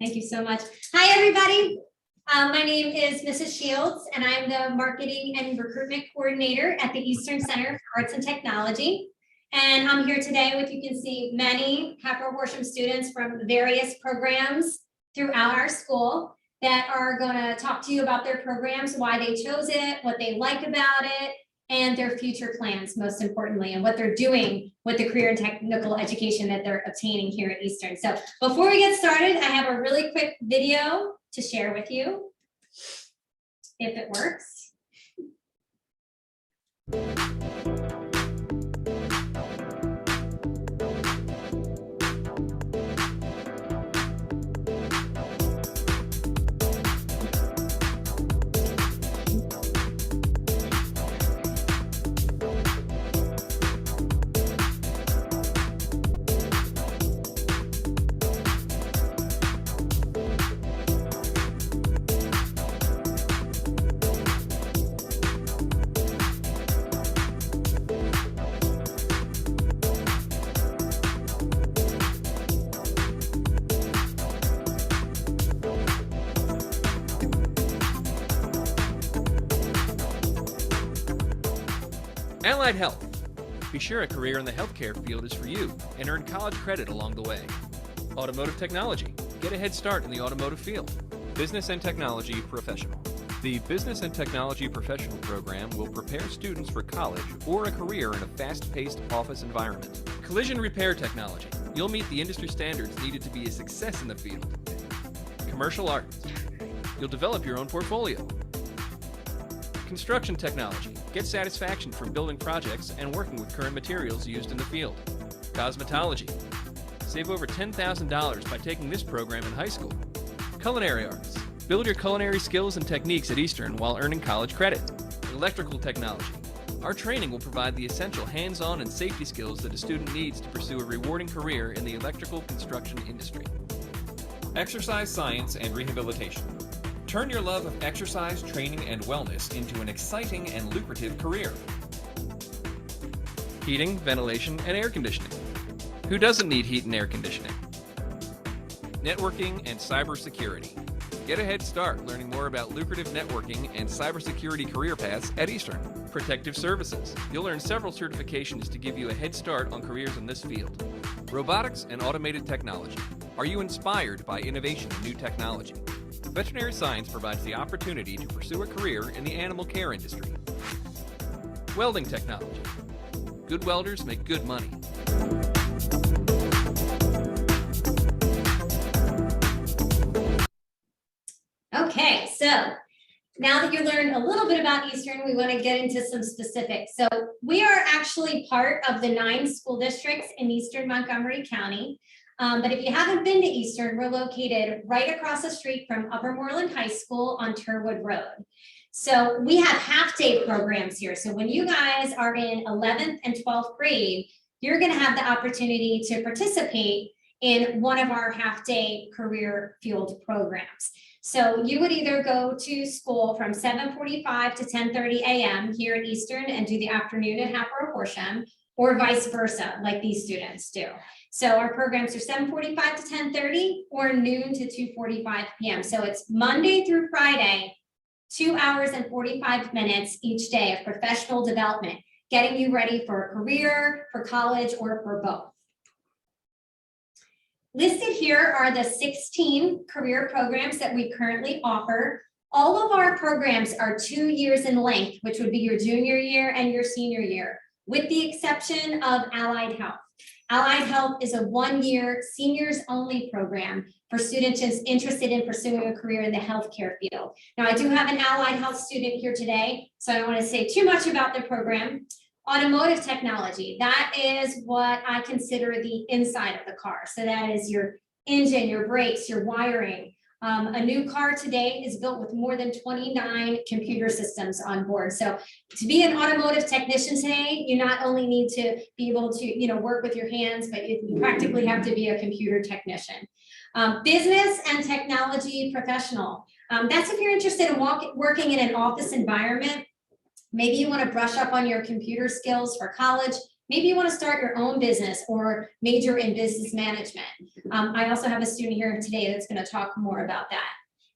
Thank you so much. Hi, everybody. My name is Mrs. Shields, and I'm the Marketing and Recruitment Coordinator at the Eastern Center for Arts and Technology. And I'm here today with, you can see, many Hatboro-Horsham students from various programs throughout our school that are going to talk to you about their programs, why they chose it, what they like about it, and their future plans, most importantly, and what they're doing with the career and technical education that they're obtaining here at Eastern. So before we get started, I have a really quick video to share with you, if it works. Allied Health. Be sure a career in the healthcare field is for you and earn college credit along the way. Automotive Technology. Get a head start in the automotive field. Business and Technology Professional. The Business and Technology Professional program will prepare students for college or a career in a fast-paced office environment. Collision Repair Technology. You'll meet the industry standards needed to be a success in the field. Commercial Arts. You'll develop your own portfolio. Construction Technology. Get satisfaction from building projects and working with current materials used in the field. Cosmetology. Save over $10,000 by taking this program in high school. Culinary Arts. Build your culinary skills and techniques at Eastern while earning college credit. Electrical Technology. Our training will provide the essential hands-on and safety skills that a student needs to pursue a rewarding career in the electrical construction industry. Exercise Science and Rehabilitation. Turn your love of exercise, training, and wellness into an exciting and lucrative career. Heating, ventilation, and air conditioning. Who doesn't need heat and air conditioning? Networking and cybersecurity. Get a head start learning more about lucrative networking and cybersecurity career paths at Eastern. Protective Services. You'll earn several certifications to give you a head start on careers in this field. Robotics and Automated Technology. Are you inspired by innovation and new technology? Veterinary Science provides the opportunity to pursue a career in the animal care industry. Welding Technology. Good welders make good money. Okay, so now that you learned a little bit about Eastern, we want to get into some specifics. So we are actually part of the 9 school districts in Eastern Montgomery County. But if you haven't been to Eastern, we're located right across the street from Upper Moreland High School on Turwood Road. So we have half-day programs here. So when you guys are in 11th and 12th grade, you're going to have the opportunity to participate in one of our half-day career field programs. So you would either go to school from 7:45 to 10:30 a.m. here at Eastern and do the afternoon at Hatboro-Horsham, or vice versa, like these students do. So our programs are 7:45 to 10:30 or noon to 2:45 p.m. So it's Monday through Friday, 2 hours and 45 minutes each day of professional development, getting you ready for a career, for college, or for both. Listed here are the 16 career programs that we currently offer. All of our programs are 2 years in length, which would be your junior year and your senior year, with the exception of Allied Health. Allied Health is a 1-year seniors only program for students interested in pursuing a career in the healthcare field. Now, I do have an Allied Health student here today, so I don't want to say too much about the program. Automotive Technology, that is what I consider the inside of the car. So that is your engine, your brakes, your wiring. A new car today is built with more than 29 computer systems on board. So to be an automotive technician today, you not only need to be able to, work with your hands, but you practically have to be a computer technician. Business and Technology Professional. That's if you're interested in working in an office environment. Maybe you want to brush up on your computer skills for college. Maybe you want to start your own business or major in business management. I also have a student here today that's going to talk more about that.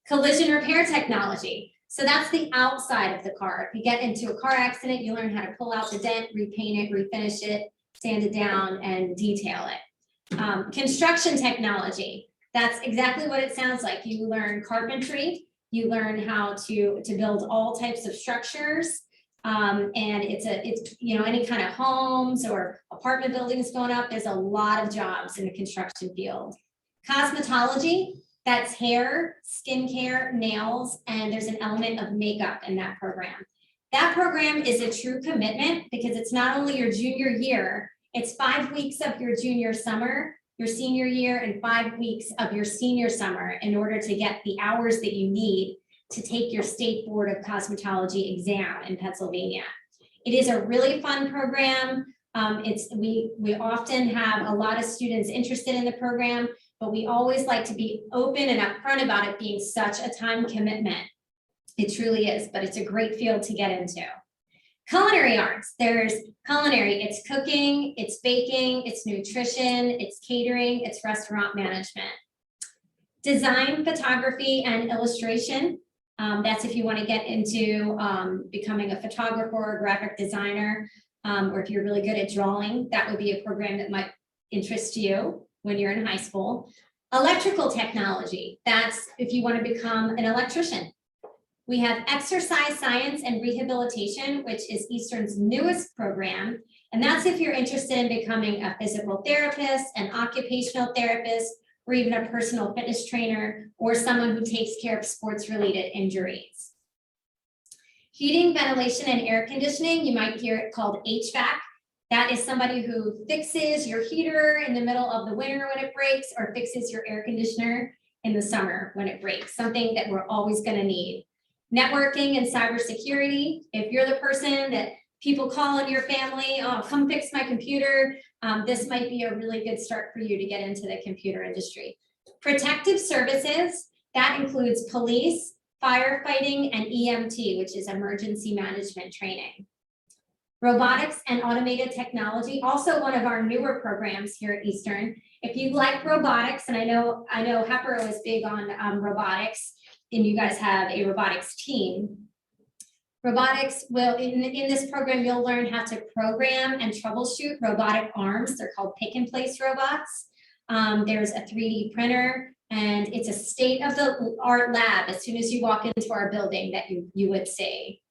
Collision repair technology. So that's the outside of the car. If you get into a car accident, you learn how to pull out the dent, repaint it, refinish it, sand it down, and detail it. Construction technology. That's exactly what it sounds like. You learn carpentry. You learn how to build all types of structures. And it's you know, any kind of homes or apartment buildings going up. There's a lot of jobs in the construction field. Cosmetology, that's hair, skincare, nails, and there's an element of makeup in that program. That program is a true commitment because it's not only your junior year, it's 5 weeks of your junior summer, your senior year, and 5 weeks of your senior summer in order to get the hours that you need to take your State Board of Cosmetology exam in Pennsylvania. It is a really fun program. We often have a lot of students interested in the program, but we always like to be open and upfront about it being such a time commitment. It truly is, but it's a great field to get into. Culinary arts, there's culinary, it's cooking, it's baking, it's nutrition, it's catering, it's restaurant management. Design, photography, and illustration. That's if you want to get into becoming a photographer or graphic designer, or if you're really good at drawing, that would be a program that might interest you when you're in high school. Electrical technology, that's if you want to become an electrician. We have exercise science and rehabilitation, which is Eastern's newest program. And that's if you're interested in becoming a physical therapist, an occupational therapist, or even a personal fitness trainer, or someone who takes care of sports-related injuries. Heating, ventilation, and air conditioning, you might hear it called HVAC. That is somebody who fixes your heater in the middle of the winter when it breaks, or fixes your air conditioner in the summer when it breaks, something that we're always gonna need. Networking and cybersecurity, if you're the person that people call in your family, oh, come fix my computer, this might be a really good start for you to get into the computer industry. Protective services, that includes police, firefighting, and EMT, which is emergency management training. Robotics and automated technology, also one of our newer programs here at Eastern. If you like robotics, and I know Hatboro is big on robotics, and you guys have a robotics team. Robotics will, in this program, you'll learn how to program and troubleshoot robotic arms. They're called pick and place robots. There's a 3D printer, and it's a state-of-the-art lab as soon as you walk into our building that you would see.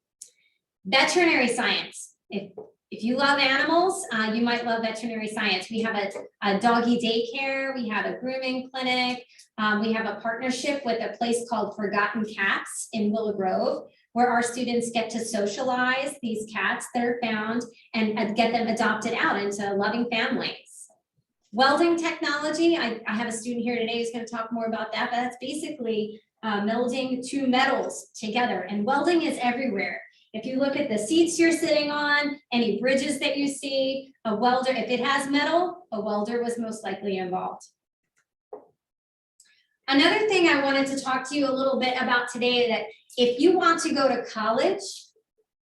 Veterinary science. If you love animals, you might love veterinary science. We have a doggy daycare, we have a grooming clinic, we have a partnership with a place called Forgotten Cats in Willow Grove, where our students get to socialize these cats that are found and get them adopted out into loving families. Welding technology, I have a student here today who's going to talk more about that, but that's basically melding two metals together, and welding is everywhere. If you look at the seats you're sitting on, any bridges that you see, a welder, if it has metal, a welder was most likely involved. Another thing I wanted to talk to you a little bit about today, that if you want to go to college,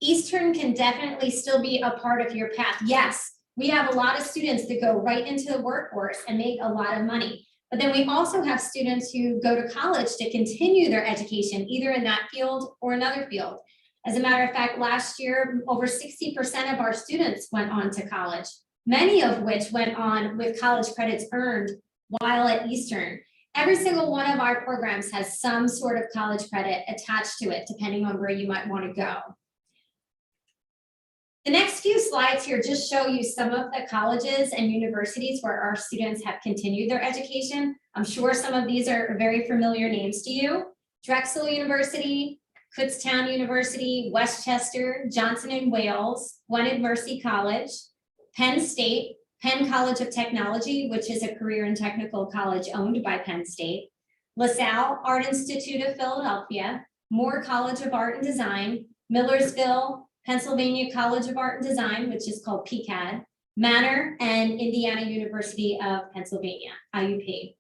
Eastern can definitely still be a part of your path. Yes, we have a lot of students that go right into the workforce and make a lot of money. But then we also have students who go to college to continue their education, either in that field or another field. As a matter of fact, last year, over 60% of our students went on to college, many of which went on with college credits earned while at Eastern. Every single one of our programs has some sort of college credit attached to it, depending on where you might want to go. The next few slides here just show you some of the colleges and universities where our students have continued their education. I'm sure some of these are very familiar names to you. Drexel University, Kutztown University, Westchester, Johnson & Wales, Gwynedd Mercy College, Penn State, Penn College of Technology, which is a career and technical college owned by Penn State, LaSalle Art Institute of Philadelphia, Moore College of Art and Design, Millersville, Pennsylvania College of Art and Design, which is called PCAD, Manor, and Indiana University of Pennsylvania, IUP.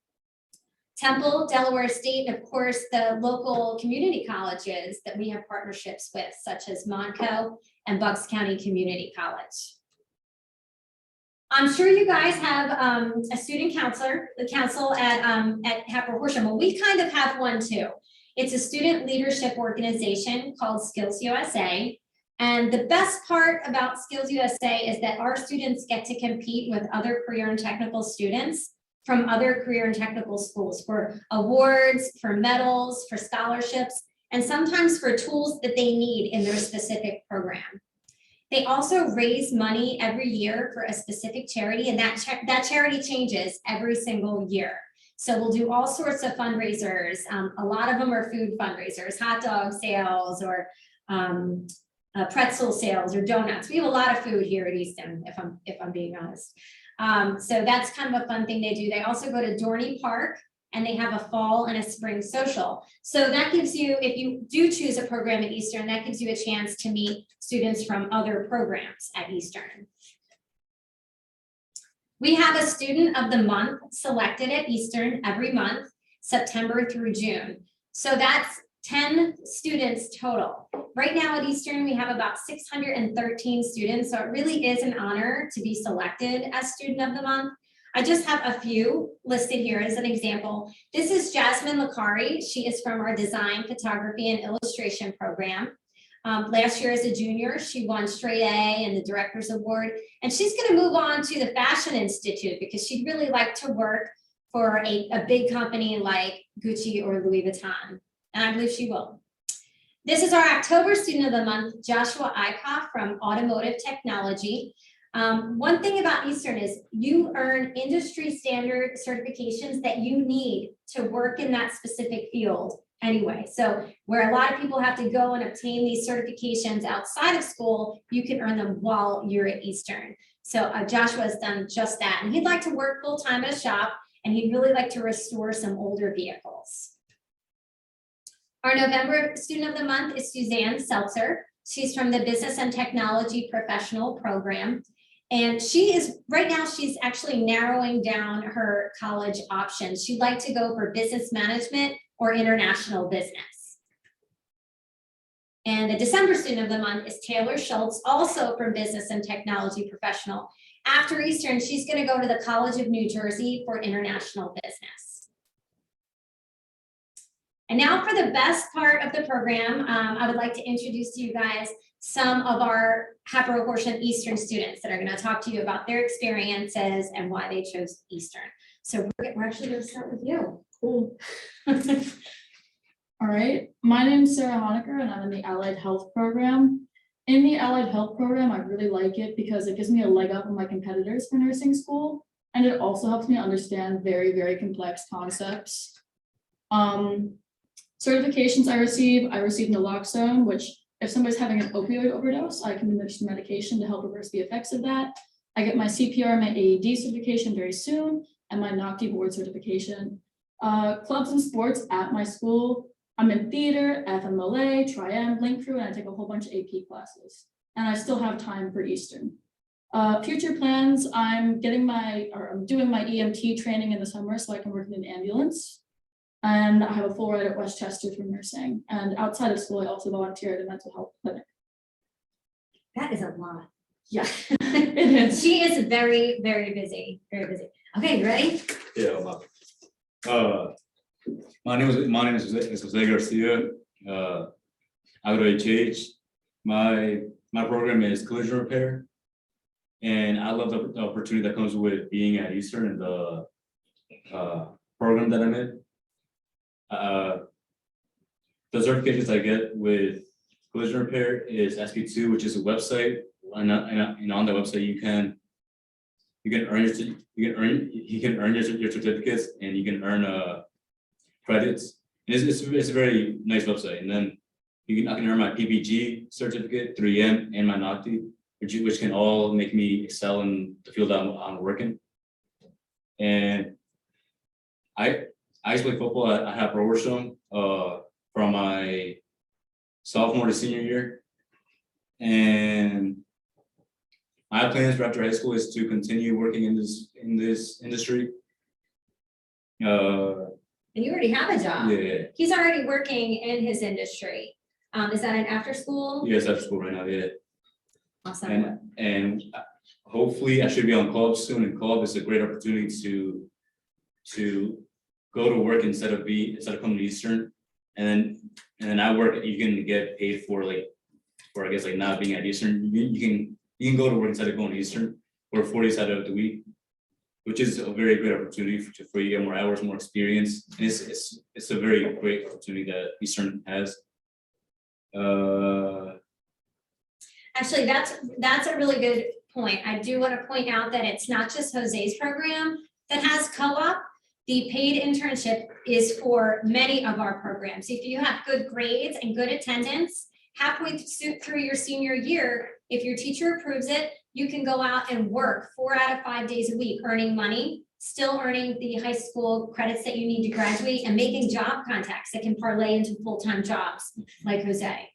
Temple, Delaware State, and of course, the local community colleges that we have partnerships with, such as Monco and Bucks County Community College. I'm sure you guys have a student counselor, the council at Hatboro-Horsham. Well, we kind of have one too. It's a student leadership organization called Skills USA. And the best part about Skills USA is that our students get to compete with other career and technical students from other career and technical schools for awards, for medals, for scholarships, and sometimes for tools that they need in their specific program. They also raise money every year for a specific charity, and that charity changes every single year. So we'll do all sorts of fundraisers. A lot of them are food fundraisers, hot dog sales, or pretzel sales, or donuts. We have a lot of food here at Easton, if I'm being honest. So that's kind of a fun thing they do. They also go to Dorney Park, and they have a fall and a spring social. So that gives you, if you do choose a program at Eastern, that gives you a chance to meet students from other programs at Eastern. We have a student of the month selected at Eastern every month, September through June. So that's 10 students total. Right now at Eastern, we have about 613 students. So it really is an honor to be selected as student of the month. I just have a few listed here as an example. This is Jasmine Lakari. She is from our design, photography, and illustration program. Last year as a junior, she won straight A and the director's award. And she's gonna move on to the Fashion Institute because she'd really like to work for a big company like Gucci or Louis Vuitton. And I believe she will. This is our October student of the month, Joshua Eichhoff from Automotive Technology. One thing about Eastern is you earn industry standard certifications that you need to work in that specific field anyway. So where a lot of people have to go and obtain these certifications outside of school, you can earn them while you're at Eastern. So Joshua has done just that. And he'd like to work full time at a shop, and he'd really like to restore some older vehicles. Our November student of the month is Suzanne Seltzer. She's from the Business and Technology Professional Program. And she is, right now, she's actually narrowing down her college options. She'd like to go for business management or international business. And the December student of the month is Taylor Schultz, also from Business and Technology Professional. After Eastern, she's going to go to the College of New Jersey for international business. And now for the best part of the program, I would like to introduce to you guys some of our Hatboro-Horsham Eastern students that are going to talk to you about their experiences and why they chose Eastern. So we're actually going to start with you. Cool. All right, my name is Sarah Honecker, and I'm in the Allied Health program. In the Allied Health program, I really like it because it gives me a leg up on my competitors for nursing school, and it also helps me understand very, very complex concepts. Certifications I received naloxone, which if somebody's having an opioid overdose, I can administer medication to help reverse the effects of that. I get my CPR, my AED certification very soon, and my NOCTI board certification. Clubs and sports at my school. I'm in theater, FMLA, Tri-M, Link Crew, and I take a whole bunch of AP classes. And I still have time for Eastern. Future plans, I'm doing my EMT training in the summer so I can work in an ambulance. And I have a full ride at Westchester for nursing. And outside of school, I also volunteer at a mental health clinic. That is a lot. Yeah, it is. She is very, very busy, very busy. Okay, you ready? Yeah, my name is Jose Garcia. I go to HH. My program is collision repair, and I love the opportunity that comes with being at Eastern and the program that I'm in. The certifications I get with collision repair is SP2, which is a website, and on the website you can earn your certificates, and you can earn credits. And it's a very nice website. And then I can earn my PPG certificate, 3M, and my NOCTI, which can all make me excel in the field I'm working. And I used to play football at Hatboro-Horsham from my sophomore to senior year. And my plans for after high school is to continue working in this industry. And you already have a job. Yeah. He's already working in his industry. Is that an after school? Yes, after school right now, yeah. Awesome. And hopefully I should be on co-op soon, and co-op is a great opportunity to go to work instead of coming to Eastern. And then I work, you can get paid for I guess like not being at Eastern. You can go to work instead of going to Eastern or 40 days out of the week, which is a very great opportunity for you to get more hours, more experience. And it's a very great opportunity that Eastern has. Actually, that's a really good point. I do want to point out that it's not just Jose's program that has co-op. The paid internship is for many of our programs. If you have good grades and good attendance, halfway through your senior year, if your teacher approves it, you can go out and work 4 out of 5 days a week, earning money, still earning the high school credits that you need to graduate, and making job contacts that can parlay into full-time jobs like Jose.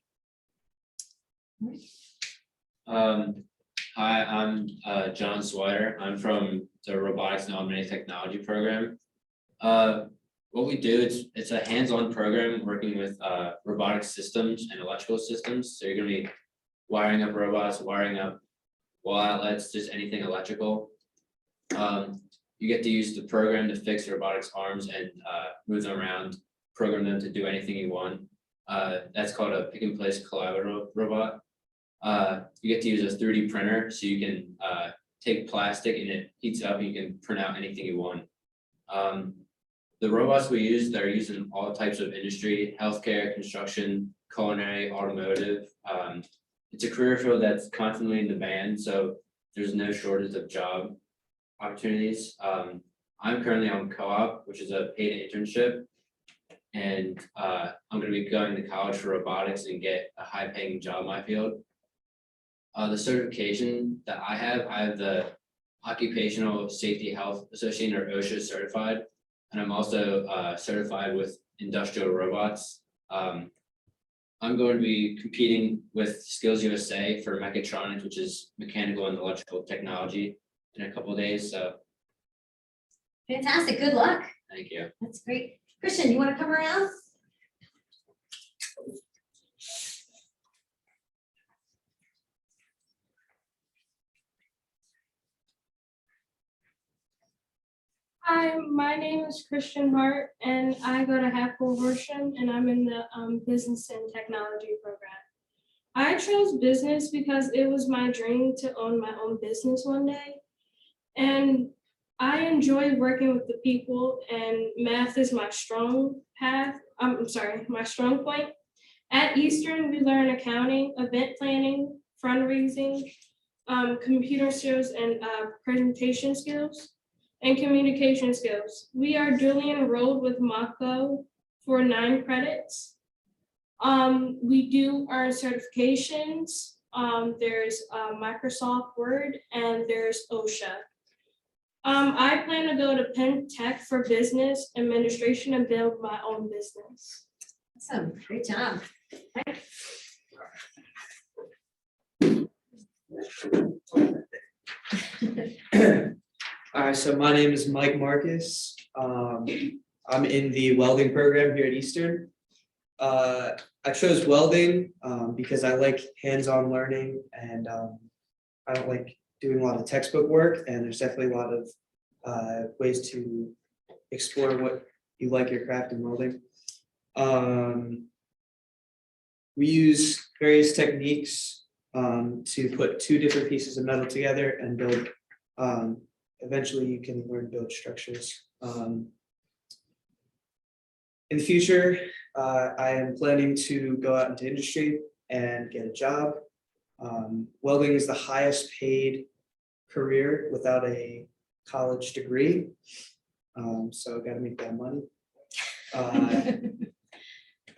Hi, I'm John Swider. I'm from the Robotics and Augmented Technology program. What we do, it's a hands-on program working with robotic systems and electrical systems. So you're gonna be wiring up robots, wiring up wall outlets, just anything electrical. You get to use the program to fix robotics arms and move them around, program them to do anything you want. That's called a pick and place collaborative robot. You get to use a 3D printer, so you can take plastic and it heats up and you can print out anything you want. The robots we use, they're used in all types of industry, healthcare, construction, culinary, automotive. It's a career field that's constantly in demand, so there's no shortage of job opportunities. I'm currently on co-op, which is a paid internship. And I'm gonna be going to college for robotics and get a high paying job in my field. The certification that I have the Occupational Safety Health Association, or OSHA certified. And I'm also certified with industrial robots. I'm going to be competing with Skills USA for mechatronics, which is mechanical and electrical technology, in a couple of days. So Fantastic, good luck. thank you. That's great. Christian, you want to come around? Hi, my name is Christian Hart, and I go to Hatboro-Horsham, and I'm in the Business and Technology program. I chose business because it was my dream to own my own business one day. And I enjoy working with the people, and math is my strong my strong point. At Eastern, we learn accounting, event planning, fundraising, computer skills, and presentation skills, and communication skills. We are duly enrolled with Mako for 9 credits. We do earn certifications. There's Microsoft Word, and there's OSHA. I plan to go to Penn Tech for business administration and build my own business. Awesome, great job. So my name is Mike Marcus. I'm in the welding program here at Eastern. I chose welding because I like hands-on learning, and I don't like doing a lot of textbook work, and there's definitely a lot of ways to explore what you like your craft in welding. We use various techniques to put 2 different pieces of metal together and build. Eventually, you can learn to build structures. In the future, I am planning to go out into industry and get a job. Welding is the highest paid career without a college degree. So got to make that money.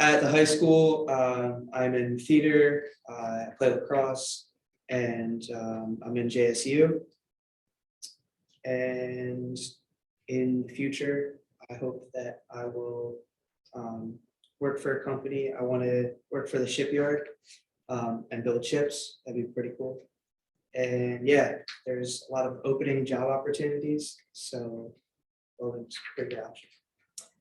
At the high school, I'm in theater, I play lacrosse, and I'm in JSU. And in the future, I hope that I will work for a company. I want to work for the shipyard and build ships. That'd be pretty cool. And yeah, there's a lot of opening job opportunities. So welding's a pretty good option.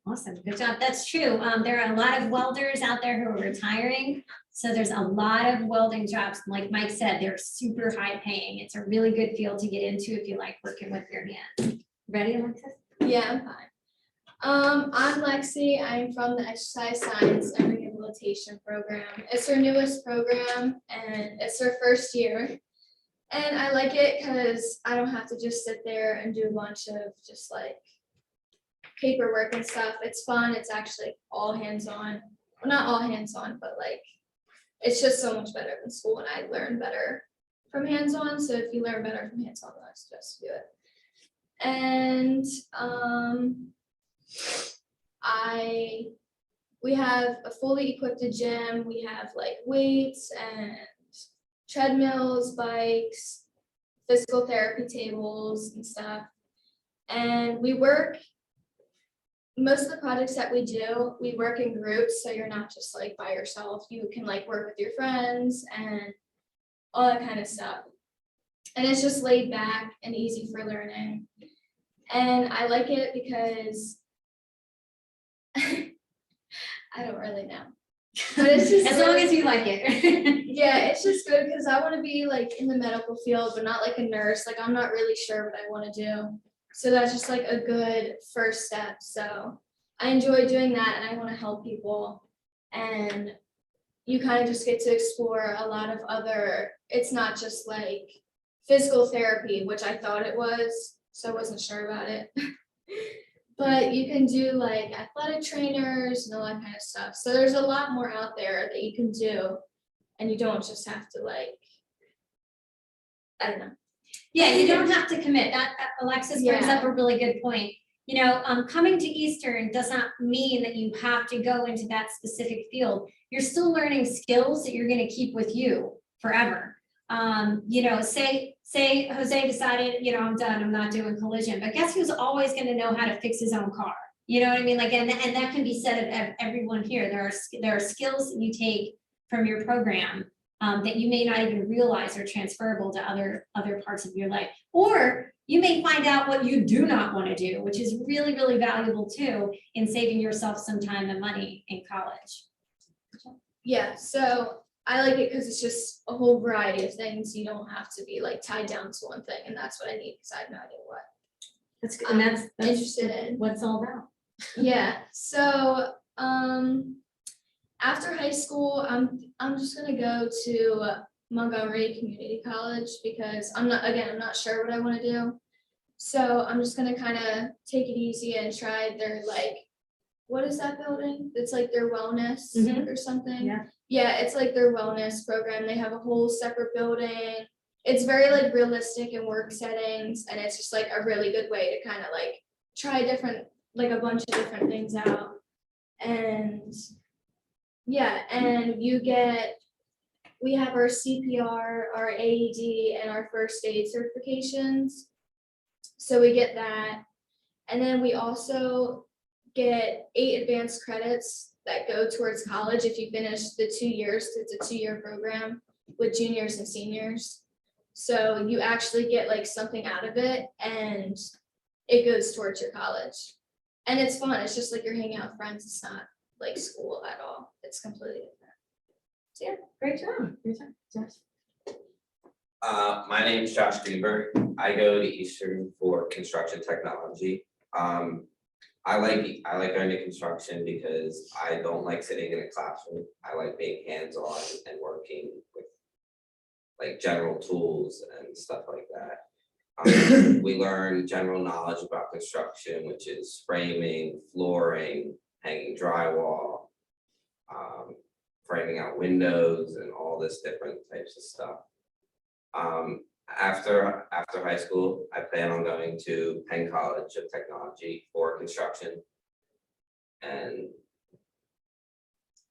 Awesome, good job. That's true. There are a lot of welders out there who are retiring. So there's a lot of welding jobs. Like Mike said, they're super high paying. It's a really good field to get into if you like working with your hands. Ready, Alexis? Yeah, I'm fine. I'm Lexi. I'm from the Exercise Science and Rehabilitation Program. It's our newest program and it's our first year. And I like it because I don't have to just sit there and do a bunch of just like paperwork and stuff. It's fun. It's actually all hands-on. Well, not all hands-on, but like, it's just so much better than school and I learn better from hands-on. So if you learn better from hands-on, I suggest you do it. And we have a fully equipped gym. We have like weights and treadmills, bikes, physical therapy tables and stuff. And we work, most of the projects that we do, we work in groups. So you're not just like by yourself. You can like work with your friends and all that kind of stuff. And it's just laid back and easy for learning. And I like it because I don't really know. But it's just As long as you like it. yeah, it's just good because I want to be like in the medical field, but not like a nurse. Like I'm not really sure what I want to do. So that's just like a good first step. So I enjoy doing that and I want to help people. And you kind of just get to explore a lot of other, it's not just like physical therapy, which I thought it was. So I wasn't sure about it. But you can do like athletic trainers and all that kind of stuff. So there's a lot more out there that you can do. And you don't just have to like, I don't know. Yeah, you don't have to commit. That Alexis brings Yeah. up a really good point. You know, coming to Eastern does not mean that you have to go into that specific field. You're still learning skills that you're gonna keep with you forever. You know, say Jose decided, you know, I'm done, I'm not doing collision, but guess who's always gonna know how to fix his own car? You know what I mean? Like, and that can be said of everyone here. There are skills that you take from your program that you may not even realize are transferable to other parts of your life. Or you may find out what you do not want to do, which is really, really valuable too in saving yourself some time and money in college. Yeah, so I like it because it's just a whole variety of things. You don't have to be like tied down to one thing, and that's what I need because I have no idea what That's good. I'm And that's interested in. what it's all about. Yeah, so after high school, I'm just gonna go to Montgomery Community College because I'm not sure what I want to do. So I'm just gonna kind of take it easy and try their like, what is that building? It's like their wellness Mhm. or something. Yeah. Yeah, it's like their wellness program. They have a whole separate building. It's very like realistic in work settings, and it's just like a really good way to kind of like try like a bunch of different things out. And yeah, and we have our CPR, our AED, and our first aid certifications. So we get that. And then we also get 8 advanced credits that go towards college if you finish the 2 years. It's a 2-year program with juniors and seniors. So you actually get like something out of it and it goes towards your college. And it's fun. It's just like you're hanging out with friends. It's not like school at all. It's completely different. So yeah, great job. Great job. Josh. My name is Josh Greenberg. I go to Eastern for construction technology. I like going to construction because I don't like sitting in a classroom. I like being hands-on and working with like general tools and stuff like that. We learn general knowledge about construction, which is framing, flooring, hanging drywall, framing out windows and all this different types of stuff. After high school, I plan on going to Penn College of Technology for construction. And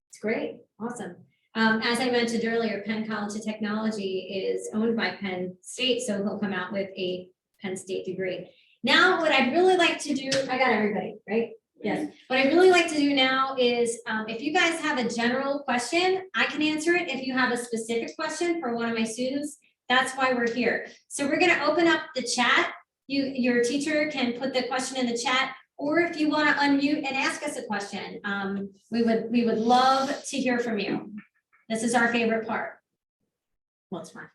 It's great. Awesome. As I mentioned earlier, Penn College of Technology is owned by Penn State, so he'll come out with a Penn State degree. Now, what I'd really like to do, I got everybody, right? Yes. What I'd really like to do now is, if you guys have a general question, I can answer it. If you have a specific question for one of my students, that's why we're here. So we're gonna open up the chat. Your teacher can put the question in the chat, or if you want to unmute and ask us a question, we would love to hear from you. This is our favorite part. Well, it's fun.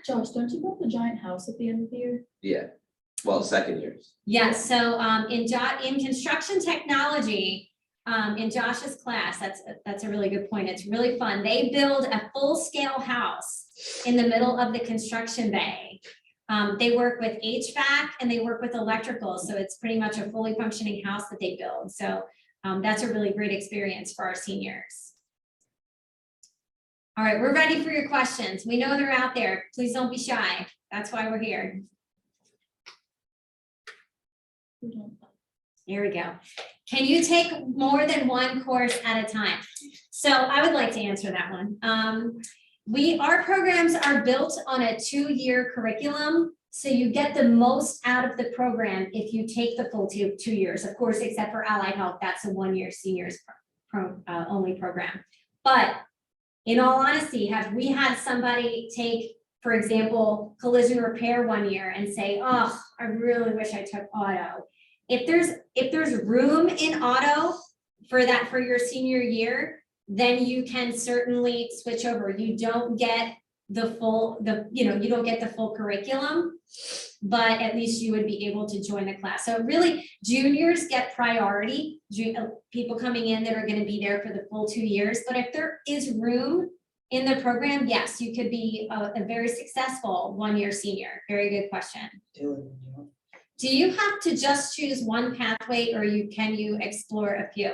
Josh, don't you build the giant house at the end of the year? Yeah, well, second years. Yes, so in construction technology, in Josh's class, that's a really good point. It's really fun. They build a full-scale house in the middle of the construction bay. They work with HVAC and they work with electrical, so it's pretty much a fully functioning house that they build. So that's a really great experience for our seniors. All right, we're ready for your questions. We know they're out there. Please don't be shy. That's why we're here. There we go. Can you take more than one course at a time? So I would like to answer that one. Our programs are built on a 2-year curriculum, so you get the most out of the program if you take the full two years, of course, except for Allied Health, that's a 1-year seniors only program. But in all honesty, have we had somebody take, for example, collision repair 1 year and say, oh, I really wish I took auto. If there's room in auto for your senior year, then you can certainly switch over. You don't get the full, you don't get the full curriculum, but at least you would be able to join the class. So really, juniors get priority, people coming in that are going to be there for the full 2 years. But if there is room in the program, yes, you could be a very successful 1-year senior. Very good question. Do you have to just choose one pathway, or can you explore a few?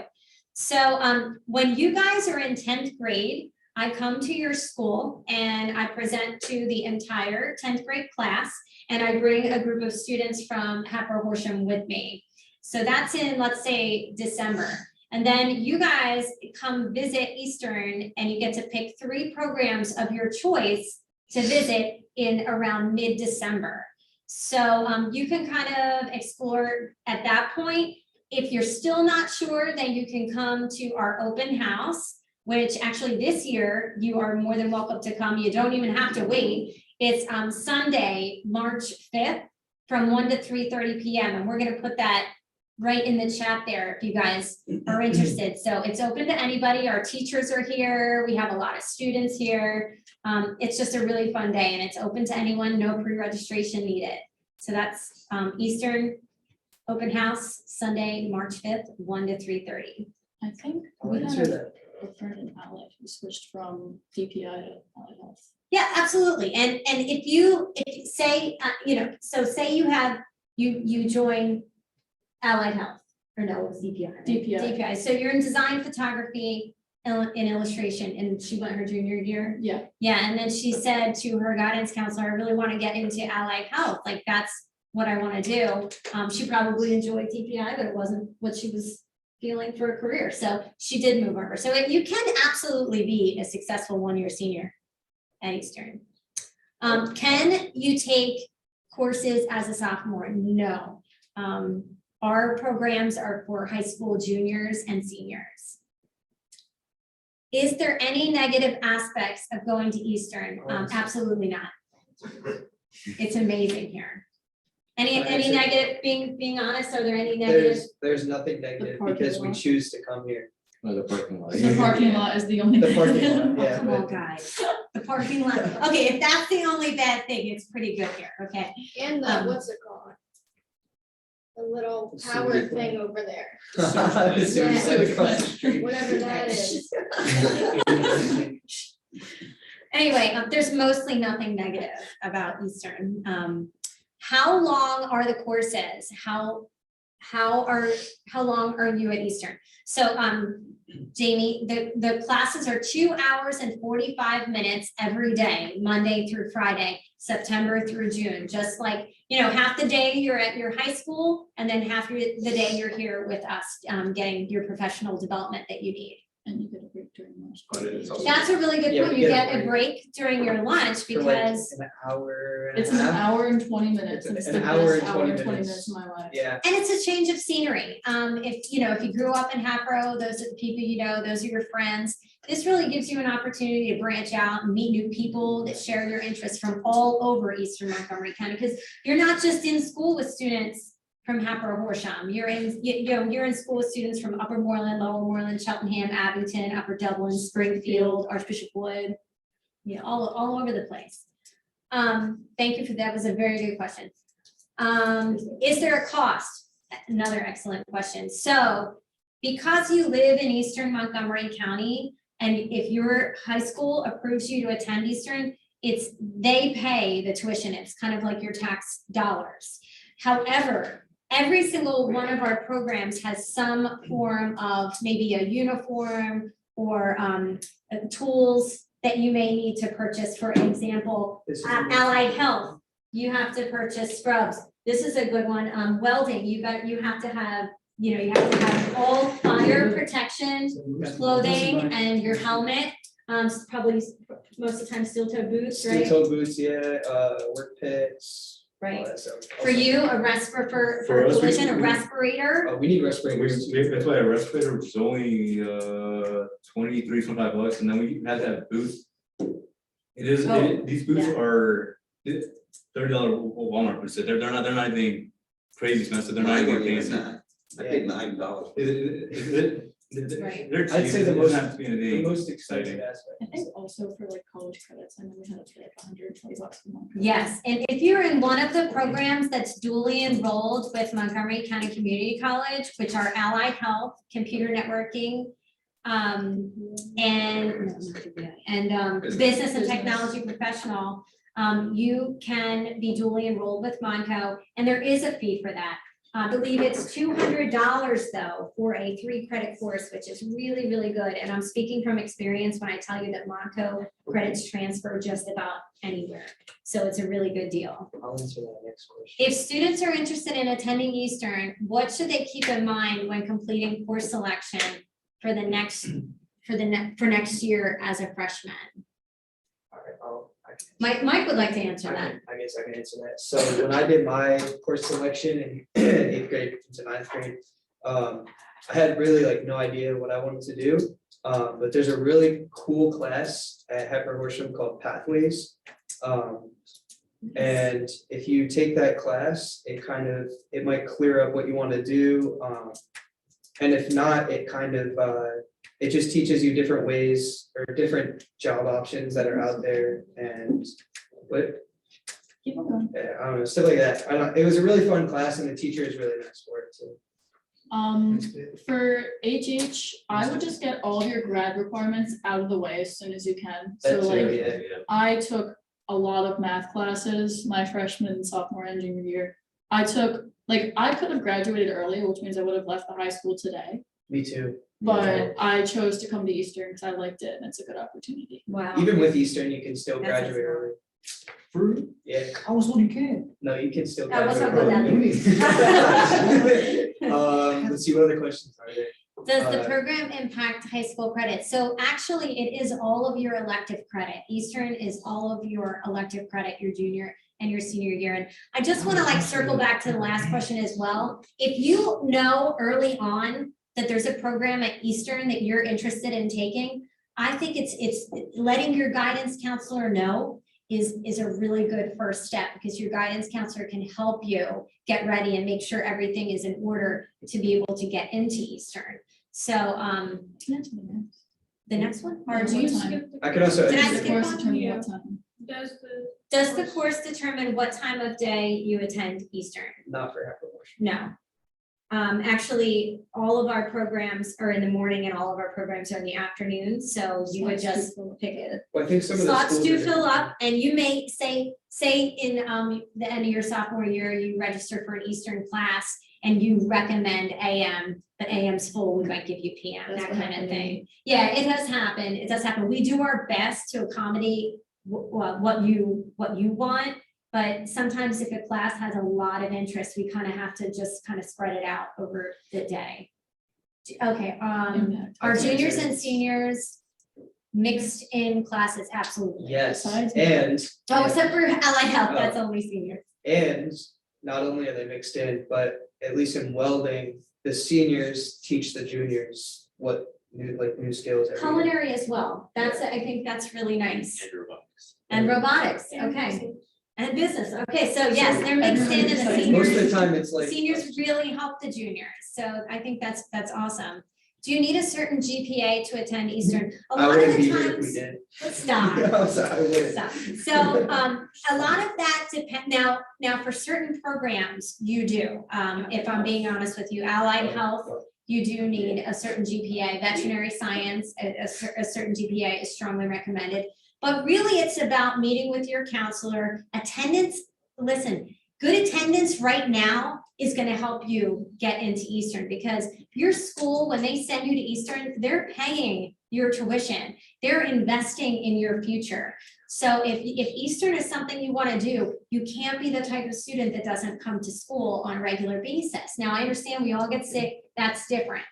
So when you guys are in 10th grade, I come to your school and I present to the entire 10th grade class, and I bring a group of students from Hatboro-Horsham with me. So that's in, let's say, December. And then you guys come visit Eastern and you get to pick 3 programs of your choice to visit in around mid-December. So you can kind of explore at that point. If you're still not sure, then you can come to our open house, which actually this year you are more than welcome to come. You don't even have to wait. It's Sunday, March 5th from 1 to 3:30 p.m. And we're going to put that right in the chat there if you guys are interested. So it's open to anybody. Our teachers are here. We have a lot of students here. It's just a really fun day, and it's open to anyone, no pre-registration needed. So that's Eastern Open House, Sunday, March 5th, 1 to 3:30. I think I'll we answer had that. a friend in Allied who switched from DPI to Allied Health. Yeah, absolutely. And if you say, so say you have, you join Allied Health, or no, it was DPI. Right? DPI. So you're in design, photography, in illustration, and she went her junior year. Yeah. Yeah, and then she said to her guidance counselor, I really want to get into Allied Health. Like, that's what I want to do. She probably enjoyed DPI, but it wasn't what she was feeling for a career. So she did move over. So you can absolutely be a successful 1-year senior at Eastern. Can you take courses as a sophomore? No. Our programs are for high school juniors and seniors. Is there any negative aspects of going to Eastern? Absolutely not. It's amazing here. Any negative, being honest, are there any negatives? There's nothing negative parking because we lot. choose to come here. The parking lot. The parking lot is the only. The parking lot, Oh, yeah. come on, guys. The parking lot. Okay, if that's the only bad thing, it's pretty good here, okay? And the, what's it called? The little tower thing over there, Seriously, across the street. whatever that is. Anyway, there's mostly nothing negative about Eastern. How long are the courses? How long are you at Eastern? So Jamie, the classes are 2 hours and 45 minutes every day, Monday through Friday, September through June. Just like, half the day you're at your high school, and then half the day you're here with us, getting your professional development that you need. And you get a break during lunch. That's a really good Yeah, point. we You get get a a break during your lunch For like because, an hour and It's a an half. hour and 20 minutes. It's It's an the hour best and hour 20 and 20 minutes. minutes of my life. Yeah, and it's a change of scenery. If you grew up in Hatboro, those are the people you know, those are your friends. This really gives you an opportunity to branch out and meet new people that share your interests from all over Eastern Montgomery County, because you're not just in school with students from Hatboro-Horsham. You're in, you're in school with students from Upper Moreland, Lower Moreland, Cheltenham, Abington, Upper Dublin, Springfield, Archbishop Wood. Yeah, all over the place. Thank you for that. Was a very good question. Is there a cost? Another excellent question. So because you live in Eastern Montgomery County, and if your high school approves you to attend Eastern, they pay the tuition. It's kind of like your tax dollars. However, every single one of our programs has some form of maybe a uniform or tools that you may need to purchase. For example, Allied Health, you have to purchase scrubs. This is a good one. Welding, you have to have, you have to have all fire protection clothing and your helmet. Probably most of the time steel toe boots, right? Steel toe boots, yeah, work pits. all Right. that stuff. For you, a respirator for For us, we- collision, a we- respirator. We need respirators. That's why a respirator was only $23-25, and then we had to have boots. These boots yeah. are $30 Walmart boots. They're not anything crazy expensive. They're not even fancy. I paid $9. Right. They're cheap. I'd say the It most- doesn't have to be The anything most expensive exciting. aspect. I think also for like college credits, I know we had to pay like $120 a month. Yes, and if you're in one of the programs that's duly enrolled with Montgomery County Community College, which are Allied Health, Computer Networking, and Business and Technology Professional, you can be duly enrolled with Monco, and there is a fee for that. I believe it's $200 though for a 3-credit course, which is really, really good. And I'm speaking from experience when I tell you that Monco credits transfer just about anywhere. So it's a really good deal. I'll answer that next question. If students are interested in attending Eastern, what should they keep in mind when completing course selection for the next, for next year as a freshman? All right, Mike would like to answer that. I guess I can answer that. So when I did my course selection in 8th grade to 9th grade, I had really like no idea what I wanted to do. But there's a really cool class at Hatboro-Horsham called Pathways. And if you take that class, it might clear up what you want to do. And if not, it just teaches you different ways or different job options that are out there and Keep on going. I don't know, stuff like that. It was a really fun class and the teacher is really nice for it too. For HH, I would just get all of your grad requirements out of the way as soon as you can. So That's like, yeah. I took a lot of math classes my freshman, sophomore, and junior year. I could have graduated early, which means I would have left the high school today. Me too. But I chose to come to Eastern because I liked it and it's a good opportunity. Wow. Even with Eastern, you can still That's graduate early. Yeah. I was one you can. No, you can still Oh, what's graduate up with early. that? Let's see what other questions are there. Does the program impact high school credit? So actually, it is all of your elective credit. Eastern is all of your elective credit, your junior and your senior year. And I just want to like circle back to the last question as well. If you know early on that there's a program at Eastern that you're interested in taking, I think it's letting your guidance counselor know is a really good first step, because your guidance counselor can help you get ready and make sure everything is in order to be able to get into Eastern. So the next one, or do you, I could also. Did I The skip course one? determine Yeah. what time? does the course determine what time of day you attend Eastern? Not for Hatboro-Horsham. No. Actually, all of our programs are in the morning and all of our programs are in the afternoon, so you would Slots do just fill up. pick it. Well, I think some of the Slots schools do are fill different. up, and you may say in the end of your sophomore year, you register for an Eastern class and you recommend AM, the AM's full, we might give you PM, That's that what kind of happened. thing. Yeah, it does happen, it does happen. We do our best to accommodate what you want. But sometimes if a class has a lot of interest, we kind of have to just kind of spread it out over the day. Okay, Impact. our Okay, juniors sorry. and seniors mixed in classes, absolutely. Yes, Besides- and. Oh, except for Allied Health, that's only seniors. And not only are they mixed in, but at least in welding, the seniors teach the juniors what new skills. every day. Culinary as well, I think that's really nice. And robotics. And robotics, okay. And business, okay, so yes, they're mixed in and the Everyone- Most of the seniors, time, it's like. seniors really help the juniors, so I think that's awesome. Do you need a certain GPA to attend Eastern? A I lot of wouldn't be the here if we times, did. stop. I'm sorry, I wouldn't. Stop. So, a lot of that depend, now for certain programs, you do, if I'm being honest with you, allied health, you do need a certain GPA, veterinary science, a certain GPA is strongly recommended. But really, it's about meeting with your counselor, attendance, listen, good attendance right now is gonna help you get into Eastern, because your school, when they send you to Eastern, they're paying your tuition. They're investing in your future. So if Eastern is something you wanna do, you can't be the type of student that doesn't come to school on a regular basis. Now, I understand we all get sick, that's different.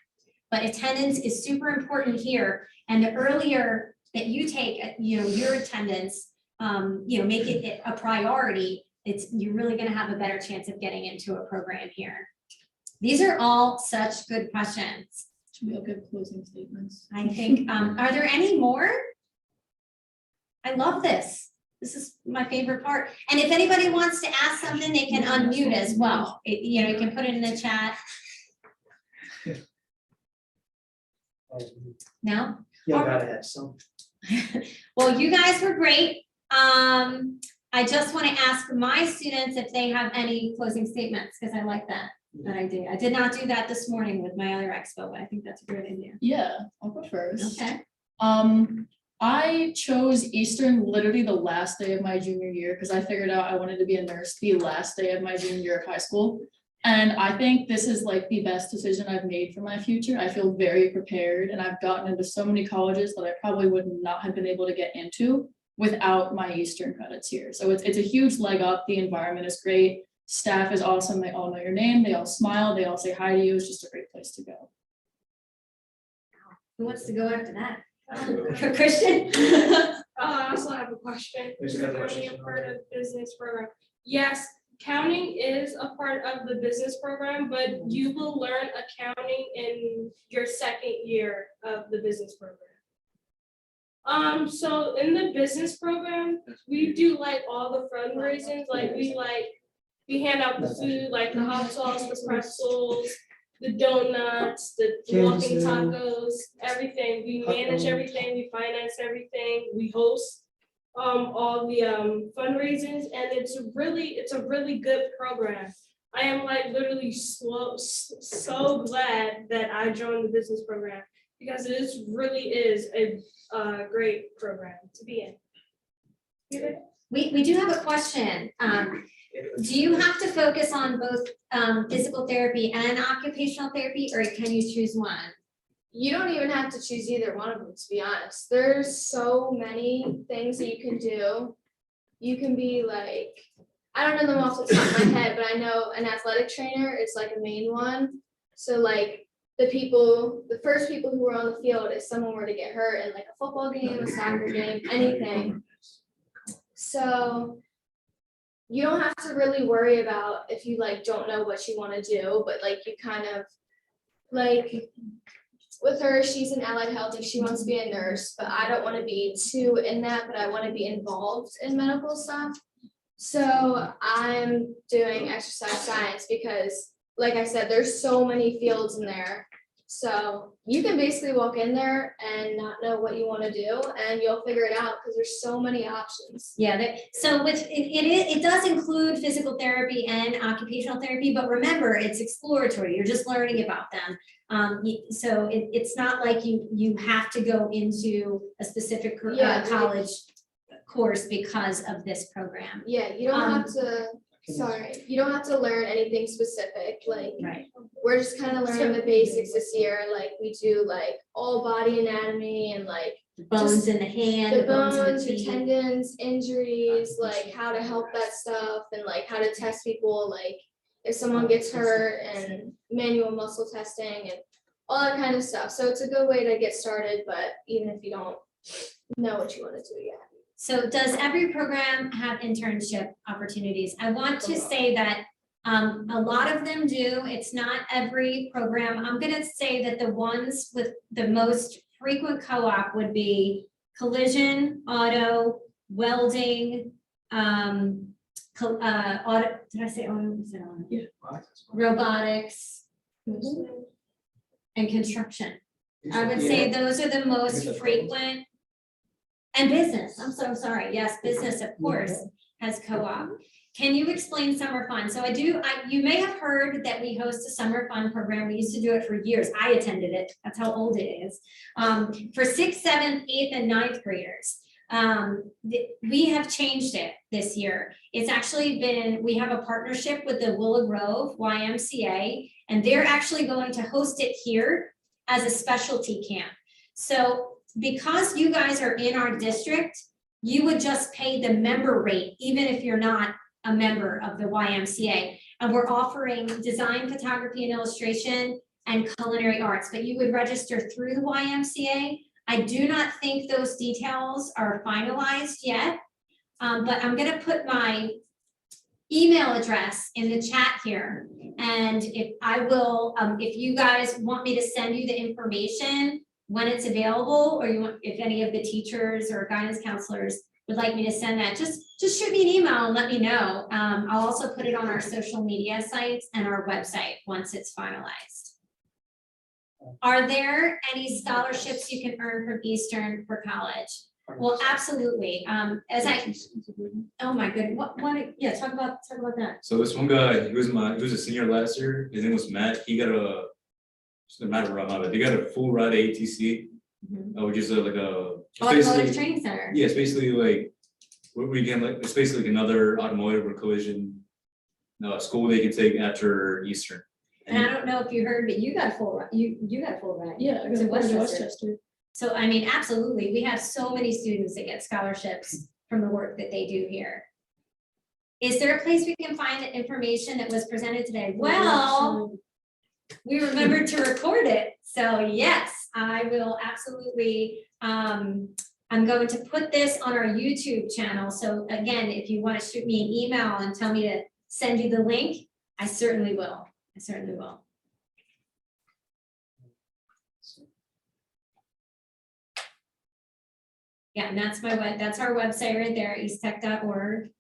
But attendance is super important here, and the earlier that you take, your attendance, make it a priority, you're really gonna have a better chance of getting into a program here. These are all such good questions. Should be all good closing statements. I think, are there any more? I love this. This is my favorite part. And if anybody wants to ask something, they can unmute as well. You can put it in the chat. No? Yeah, I gotta have some. Well, you guys were great. I just want to ask my students if they have any closing statements, because I like that idea. I did not do that this morning with my other expo, but I think that's a great idea. Yeah, I'll go first. Okay. I chose Eastern literally the last day of my junior year because I figured out I wanted to be a nurse the last day of my junior year of high school. And I think this is like the best decision I've made for my future. I feel very prepared, and I've gotten into so many colleges that I probably would not have been able to get into without my Eastern credits here. So it's a huge leg up. The environment is great. Staff is awesome. They all know your name. They all smile. They all say hi to you. It's just a great place to go. Who wants to go after that? Christian? I also have a question. There's another Counting question. a part of business program. Yes, counting is a part of the business program, but you will learn accounting in your second year of the business program. So in the business program, we do like all the fundraisings, we hand out the food, like the hot sauce, the pretzels, the donuts, the walking tacos, everything. We manage everything, we finance everything, we host all the fundraisings, and it's a really good program. I am like literally so glad that I joined the business program, because it really is a great program to be in. We do have a question. Do you have to focus on both physical therapy and occupational therapy, or can you choose one? You don't even have to choose either one of them, to be honest. There's so many things that you can do. You can be like, I don't know them off the top of my head, but I know an athletic trainer is like a main one. So like the first people who are on the field, if someone were to get hurt in like a football game, a soccer game, anything. So you don't have to really worry about if you like don't know what you want to do, but like you kind of like with her, she's in allied health and she wants to be a nurse, but I don't want to be too in that, but I want to be involved in medical stuff. So I'm doing exercise science because, like I said, there's so many fields in there. So you can basically walk in there and not know what you want to do, and you'll figure it out because there's so many options. Yeah, so with it does include physical therapy and occupational therapy, but remember, it's exploratory. You're just learning about them. So it's not like you have to go into a specific college course because of this program. Yeah, you don't have to. Sorry, you don't have to learn anything specific. Like, Right. we're just kind of learning the basics this year. Like, we do like all body anatomy and like The bones in the hand, the bones, in the the feet. tendons, injuries, like how to help that stuff, and like how to test people, like if someone gets hurt, and manual muscle testing and all that kind of stuff. So it's a good way to get started, but even if you don't know what you want to do yet. So does every program have internship opportunities? I want to say that a lot of them do. It's not every program. I'm gonna say that the ones with the most frequent co-op would be collision, auto, welding, Auto, did I say auto? Was it auto? Yeah. Robotics and construction. I would say those are the most frequent. And business, I'm so sorry, yes, business, of course, has co-op. Can you explain summer fun? So you may have heard that we host a summer fun program. We used to do it for years. I attended it. That's how old it is. For 6th, 7th, 8th, and 9th graders. We have changed it this year. It's actually we have a partnership with the Willow Grove YMCA, and they're actually going to host it here as a specialty camp. So because you guys are in our district, you would just pay the member rate, even if you're not a member of the YMCA. And we're offering design, photography, and illustration and culinary arts, but you would register through the YMCA. I do not think those details are finalized yet, but I'm gonna put my email address in the chat here. And if you guys want me to send you the information when it's available, or if any of the teachers or guidance counselors would like me to send that, just shoot me an email and let me know. I'll also put it on our social media sites and our website once it's finalized. Are there any scholarships you can earn from Eastern for college? Well, absolutely. Oh my goodness, yeah, talk about that. So this one guy, he was a senior last year. His name was Matt. He got he got a full ride at ATC, which is Automotive training center. Yeah, it's basically like it's basically like another automotive or collision school they can take after Eastern. And I don't know if you heard, but you got a full ride. You got a full ride. Yeah, I It's go in to Westchester. Westchester. So I mean, absolutely, we have so many students that get scholarships from the work that they do here. Is there a place we can find the information that was presented today? Well, we remembered to record it. So yes, I will absolutely. I'm going to put this on our YouTube channel. So again, if you want to shoot me an email and tell me to send you the link, I certainly will. I certainly will. Yeah, and that's our website right there, easttech.org.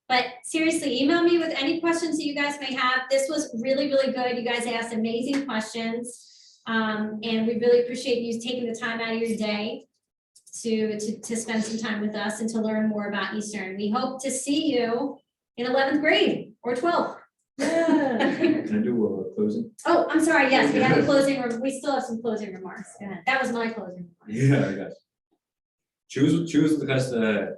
But seriously, email me with any questions that you guys may have. This was really, really good. You guys asked amazing questions. And we really appreciate you taking the time out of your day to spend some time with us and to learn more about Eastern. We hope to see you in 11th grade or 12th. Yeah. Can I do a closing? Oh, I'm sorry. Yes, we have a closing. We still have some closing remarks. Go ahead. That was my closing remarks. Yeah, I got you. Choose the class that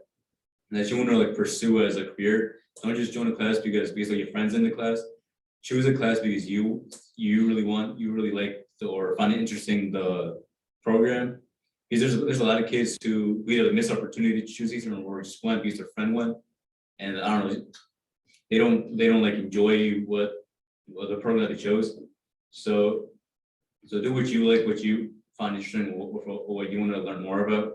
you want to like pursue as a career. Don't just join a class because your friends in the class. Choose a class because you really like or find it interesting the program. Because there's a lot of kids who either miss opportunity to choose Eastern or just went because their friend went, and I don't know, they don't like enjoy what the program that they chose. So do what you like, what you find interesting, or what you want to learn more about.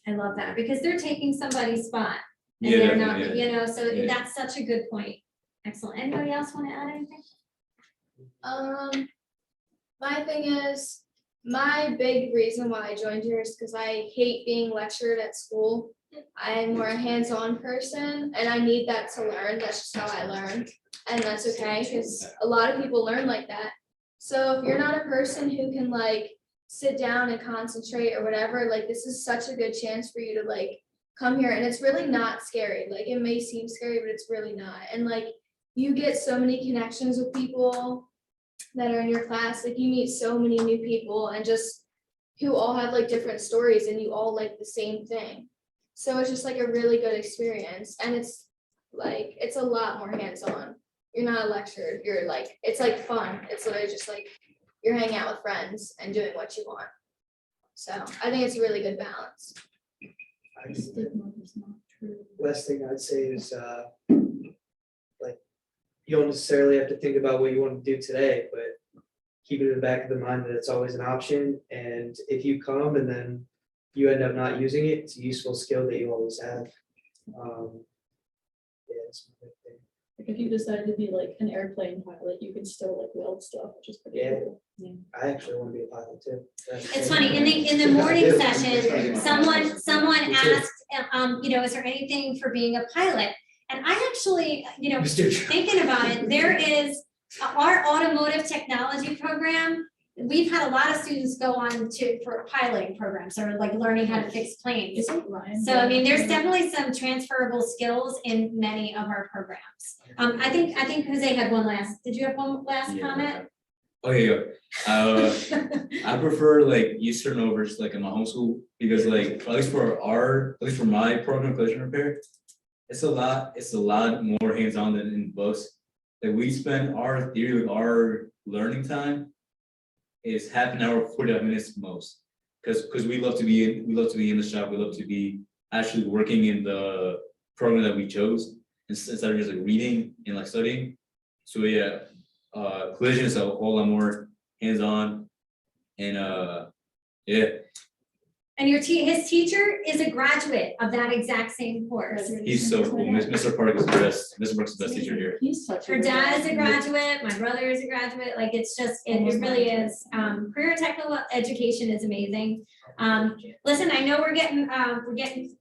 I love that because they're taking somebody's spot. And Yeah, they're not, yeah. so Yeah. that's such a good point. Excellent. Anybody else want to add anything? My thing is, my big reason why I joined here is because I hate being lectured at school. I'm more a hands-on person and I need that to learn. That's just how I learn. And that's okay, because a lot of people learn like that. So if you're not a person who can like sit down and concentrate or whatever, like this is such a good chance for you to like come here, and it's really not scary. Like it may seem scary, but it's really not. And like you get so many connections with people that are in your class. Like you meet so many new people and just who all have like different stories and you all like the same thing. So it's just like a really good experience, and it's a lot more hands-on. You're not lectured, you're like, it's like fun. It's literally just like you're hanging out with friends and doing what you want. So I think it's a really good balance. Stigma is not true. Last thing I'd say is, like, you don't necessarily have to think about what you want to do today, but keep it in the back of the mind that it's always an option. And if you come and then you end up not using it, it's a useful skill that you always have. Yeah, it's a big thing. Like if you decide to be like an airplane pilot, you can still like weld stuff, which is pretty Yeah. cool. I actually want to be a pilot too. It's funny, in the morning session, someone asked, is there anything for being a pilot? And I actually, Mr. thinking about it, there is our automotive technology program. We've had a lot of students go on for piloting programs or like learning how to fix planes. Is it Ryan? So I mean, there's definitely some transferable skills in many of our programs. I think Jose had one last, did you have one last comment? Oh, yeah. I prefer like Eastern over just like in my homeschool because like at least for my program, collision repair, it's a lot more hands-on than in books. Like we spend our theory, like our learning time is half an hour, 45 minutes most. Because we love to be in the shop, we love to be actually working in the program that we chose instead of just like reading and like studying. So yeah, collision is a whole lot more hands-on and yeah. And his teacher is a graduate of that exact same course. He's so cool. Mr. Park is the best. Mr. Park's the best teacher here. He's such a. Her good dad guy. is a graduate, my brother is a graduate, like it's just, it really is. Career technical education is amazing. Listen, I know we're getting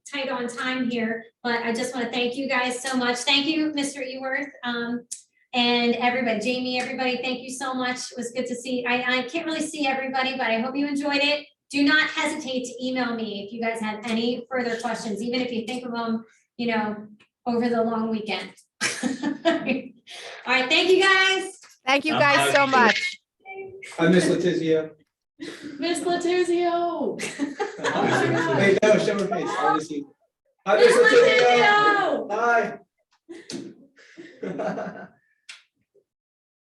tight on time here, but I just want to thank you guys so much. Thank you, Mr. Eworth. And everybody, Jamie, everybody, thank you so much. It was good to see. I can't really see everybody, but I hope you enjoyed it. Do not hesitate to email me if you guys have any further questions, even if you think of them, over the long weekend. All right, thank you guys. Thank you guys so much. I miss Letizia. Miss Letizio. Wait, no, show her face. I wanna see. Hi, Miss Letizia. Hi.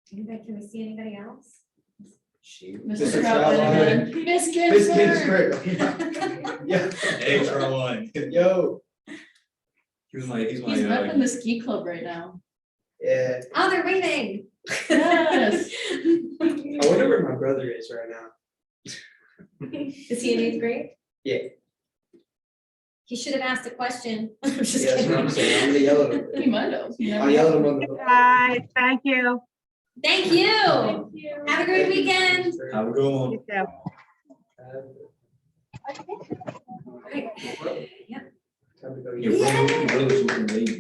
Can we see anybody else? Mr. Troutman. Troutman. Miss Miss Ginsburg. Ginsburg. Yeah. Hey, Charline. Yo. He's He's up in the ski club right now. Yeah. Oh, they're waving. Yes. I wonder where my brother is right now. Is he in 8th grade? Yeah. He should have asked a question. I'm just Yeah, that's what I'm kidding. saying. I'm gonna yell at him. He might have. You never I'll yell at him know. on the. Guys, thank you. Thank you. Thank you. Have a great weekend. Have a good one. You too. Yep. Time to go eat. Your brother was looking late.